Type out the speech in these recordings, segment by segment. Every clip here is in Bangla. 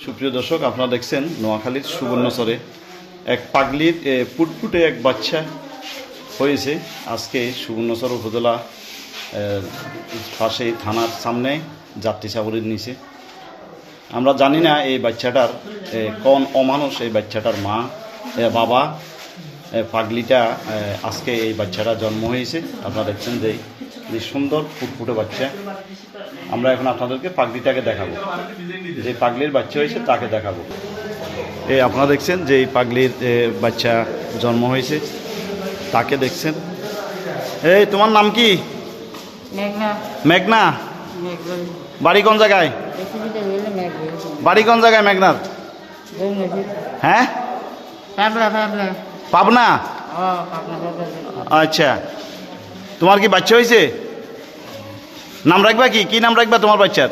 সুপ্রিয় দর্শক, আপনারা দেখছেন নোয়াখালীর সুবর্ণচরে এক পাগলির ফুটফুটে এক বাচ্চা হয়েছে। আজকে সুবর্ণচর উপজেলা পাশে থানার সামনে যাত্রী সাগরের নিচে। আমরা জানি না এই বাচ্চাটার কোন অমানুষ এই বাচ্চাটার মা বাবা পাগলিটা আজকে এই বাচ্চাটা জন্ম হয়েছে। আপনারা দেখছেন যে সুন্দর ফুটফুটে বাচ্চা। আমরা এখন আপনাদেরকে পাগলিটাকে দেখাবো, যে পাগলির বাচ্চা হয়েছে তাকে দেখাবো। এই আপনারা দেখছেন যে এই পাগলির বাচ্চা জন্ম হয়েছে, তাকে দেখছেন। এই তোমার নাম কি? মেঘনা। মেঘনা, বাড়ি কোন জায়গায়? বাড়ি কোন জায়গায় মেঘনার? হ্যাঁ, পাবনা। আচ্ছা, তোমার কি বাচ্চা হয়েছে? নাম রাখবা কি? কি নাম রাখবা তোমার বাচ্চার?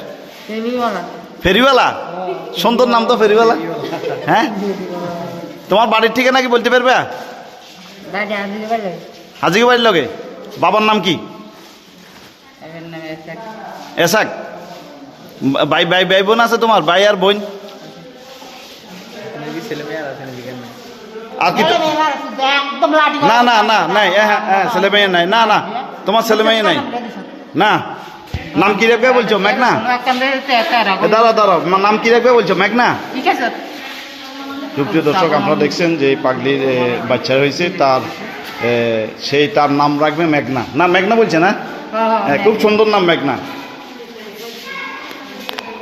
ফেরিওয়ালা। সুন্দর নাম তো, ফেরিওয়ালা। হ্যাঁ, তোমার বাড়ির ঠিকানা কি বলতে পারবে? হাজিকে বাড়ির লগে। বাবার নাম কি? এসাক। ভাই ভাই ভাই বোন আছে তোমার? ভাই আর বোন? আর কি? না না না নাই, হ্যাঁ ছেলে মেয়ে নাই। না না, তোমার ছেলে মেয়ে নাই না। নাম কি রাখবে বলছো? মেঘনা। দাঁড়াও দাঁড়াও, নাম কি রাখবে বলছো? মেঘনা। সুপ্রিয় দর্শক, আপনারা দেখছেন যে পাগলির বাচ্চা হয়েছে, তার সেই তার নাম রাখবে মেঘনা। না, মেঘনা বলছে না? হ্যাঁ, খুব সুন্দর নাম মেঘনা।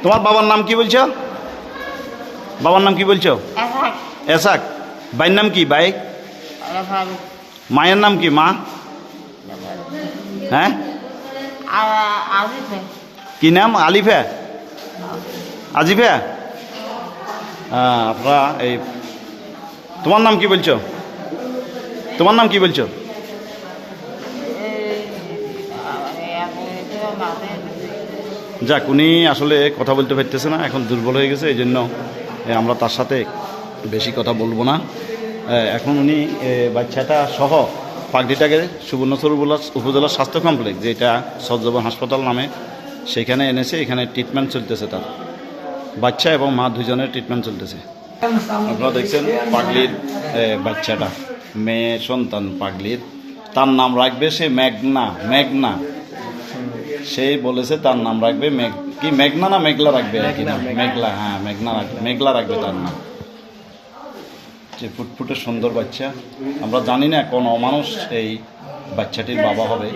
তোমার বাবার নাম কি বলছো? বাবার নাম কি বলছো? এসাক। ভাইয়ের নাম কি? ভাই। মায়ের নাম কি? মা। হ্যাঁ, কি নাম? আলিফা, আজিফা। আপনারা এই তোমার নাম কি বলছো? তোমার নাম কি বলছো? যাক, উনি আসলে কথা বলতে পারতেছে না, এখন দুর্বল হয়ে গেছে, এই জন্য আমরা তার সাথে বেশি কথা বলবো না। এখন উনি বাচ্চাটা সহ পাগলিটাকে সুবর্ণচর উপজেলা স্বাস্থ্য কমপ্লেক্স, যেটা সজ্জবন হাসপাতাল নামে, সেখানে এনেছে। এখানে ট্রিটমেন্ট চলতেছে, তার বাচ্চা এবং মা দুজনের ট্রিটমেন্ট চলতেছে। আপনারা দেখছেন পাগলির বাচ্চাটা, মেয়ে সন্তান পাগলির। তার নাম রাখবে সে মেঘনা। মেঘনা, সেই বলেছে তার নাম রাখবে কি মেঘনা না মেঘলা রাখবে? কি নাম? মেঘলা। হ্যাঁ, মেঘনা রাখবে, মেঘলা রাখবে তার নাম। যে ফুটফুটে সুন্দর বাচ্চা। আমরা জানি না কোন অমানুষ এই বাচ্চাটির বাবা হবে।